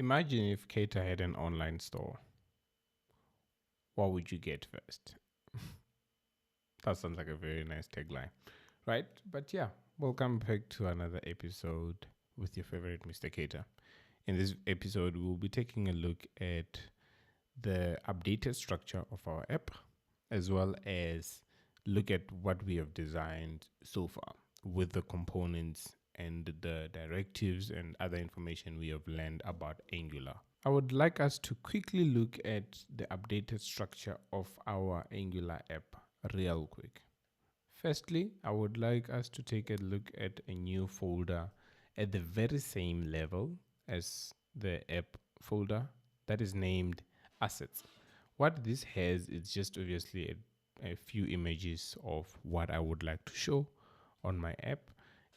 Imagine if Cator had an online store. What would you get first? That sounds like a very nice tagline, right? But yeah, welcome back to another episode with your favorite Mr. Cator. In this episode, we'll be taking a look at the updated structure of our app, as well as look at what we have designed so far with the components and the directives and other information we have learned about Angular. I would like us to quickly look at the updated structure of our Angular app real quick. Firstly, I would like us to take a look at a new folder at the very same level as the app folder that is named assets. What this has is just obviously a few images of what I would like to show on my app,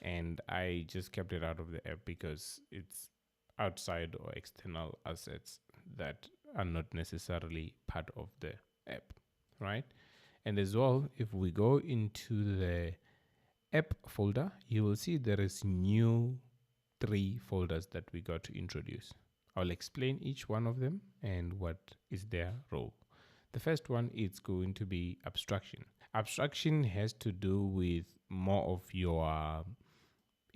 and I just kept it out of the app because it's outside or external assets that are not necessarily part of the app, right? And as well, if we go into the app folder, you will see there is new 3 folders that we got to introduce. I'll explain each one of them and what is their role. The first one is going to be abstraction. Abstraction has to do with more of your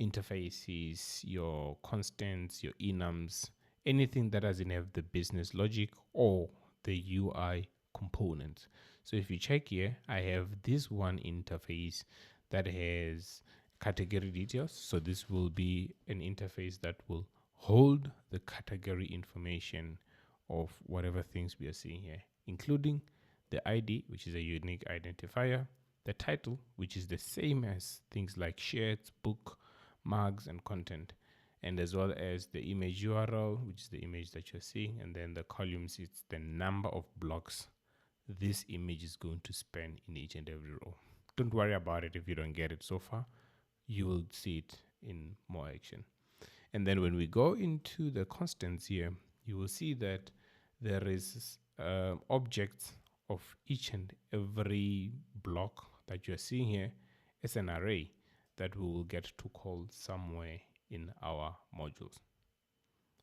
interfaces, your constants, your enums, anything that doesn't have the business logic or the UI components. So if you check here, I have this one interface that has category details. So this will be an interface that will hold the category information of whatever things we are seeing here, including the ID, which is a unique identifier, the title, which is the same as things like shirts, book, marks, and content, and as well as the image URL, which is the image that you're seeing, and then the columns, it's the number of blocks this image is going to span in each and every row. Don't worry about it if you don't get it so far. You will see it in more action. And then when we go into the constants here, you will see that there is objects of each and every block that you're seeing here as an array that we will get to call somewhere in our modules.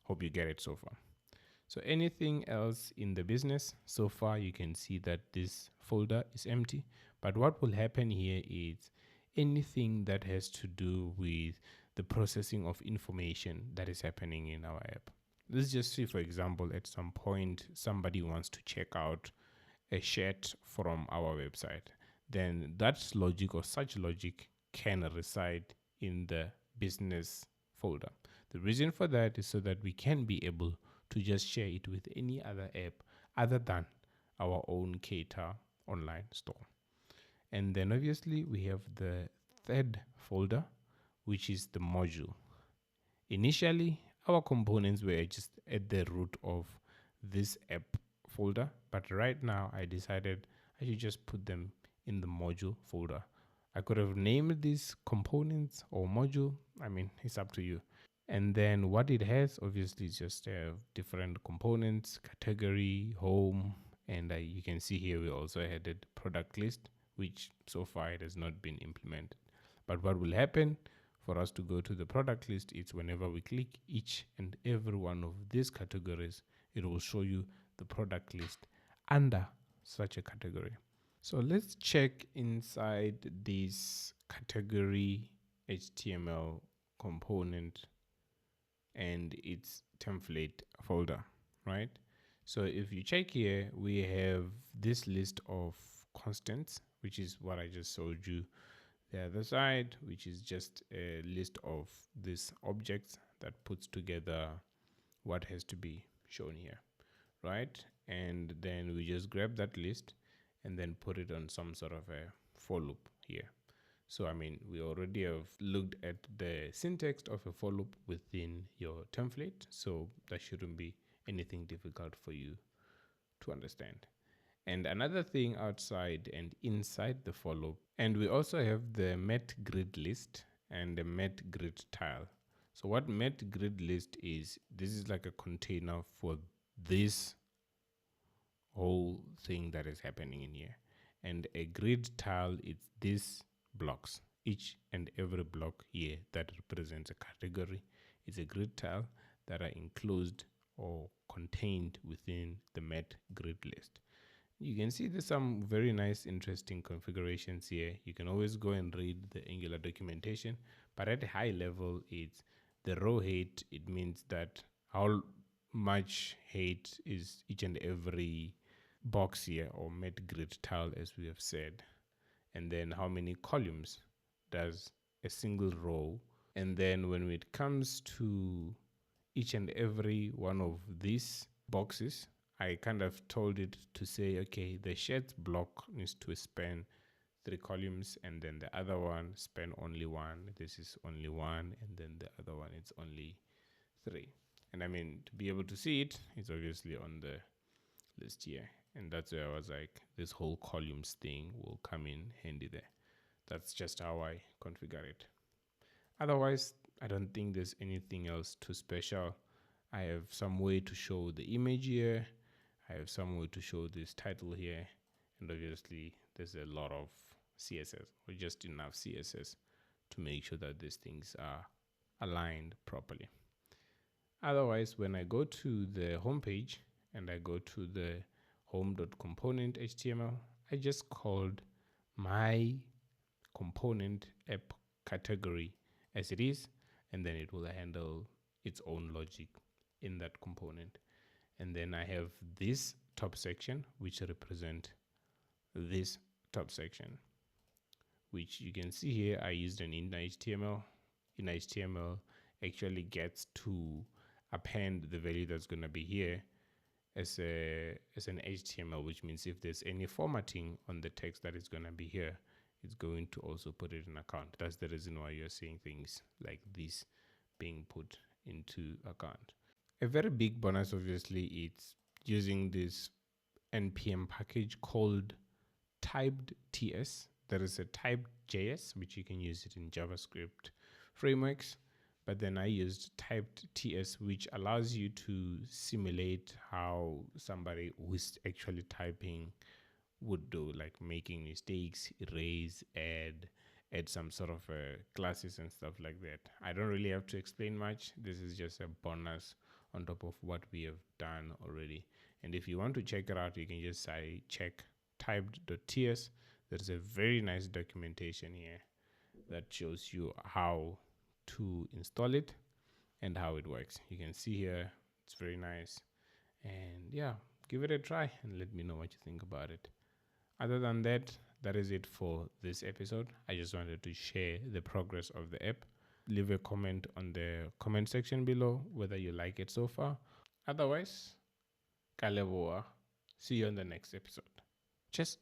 Hope you get it so far. So anything else in the business, so far you can see that this folder is empty. But what will happen here is anything that has to do with the processing of information that is happening in our app. Let's just see, for example, at some point somebody wants to check out a shirt from our website. Then that logic or such logic can reside in the business folder. The reason for that is so that we can be able to just share it with any other app other than our own Cator online store. And then obviously we have the third folder, which is the module. Initially, our components were just at the root of this app folder, but right now I decided I should just put them in the module folder. I could have named these components or module. I mean, it's up to you. And then what it has, obviously, is just different components, category, home, and you can see here we also added product list, which so far it has not been implemented. But what will happen for us to go to the product list is whenever we click each and every one of these categories, it will show you the product list under such a category. So let's check inside this category HTML component and its template folder, right? So if you check here, we have this list of constants, which is what I just showed you. The other side, which is just a list of these objects that puts together what has to be shown here, right? And then we just grab that list and then put it on some sort of a for loop here. So, I mean, we already have looked at the syntax of a for loop within your template, so that shouldn't be anything difficult for you to understand. And another thing outside and inside the for loop, and we also have the met grid list and the met grid tile. So what met grid list is, this is like a container for this whole thing that is happening in here. And a grid tile is this blocks. Each and every block here that represents a category is a grid tile that are enclosed or contained within the met grid list. You can see there's some very nice, interesting configurations here. You can always go and read the Angular documentation, but at a high level, it's the row height. It means that how much height is each and every box here, or met grid tile, as we have said, and then how many columns does a single row. And then when it comes to each and every one of these boxes, I kind of told it to say, okay, the sheds block needs to span 3 columns, and then the other one span only 1. This is only 1, and then the other one it's only 3. And I mean, to be able to see it, it's obviously on the list here. And that's where I was like, this whole columns thing will come in handy there. That's just how I configure it. Otherwise, I don't think there's anything else too special. I have some way to show the image here. I have some way to show this title here. And obviously, there's a lot of CSS, or just enough CSS to make sure that these things are aligned properly. Otherwise, when I go to the homepage and I go to the home.component HTML, I just called my component app category as it is, and then it will handle its own logic in that component. And then I have this top section, which represent this top section, which you can see here. I used an inner HTML. Inner HTML actually gets to append the value that's going to be here as an HTML, which means if there's any formatting on the text that is going to be here, it's going to also put it in account. That's the reason why you're seeing things like this being put into account. A very big bonus, obviously, it's using this npm package called Typed.ts. There is a Typed.js, which you can use it in JavaScript frameworks. But then I used Typed.ts, which allows you to simulate how somebody who's actually typing would do, like making mistakes, erase, add some sort of classes and stuff like that. I don't really have to explain much. This is just a bonus on top of what we have done already. And if you want to check it out, you can just say check Typed.ts. There's a very nice documentation here that shows you how to install it and how it works. You can see here, it's very nice. And yeah, give it a try and let me know what you think about it. Other than that, that is it for this episode. I just wanted to share the progress of the app. Leave a comment on the comment section below whether you like it so far. Otherwise, ka leboha. See you on the next episode. Cheers.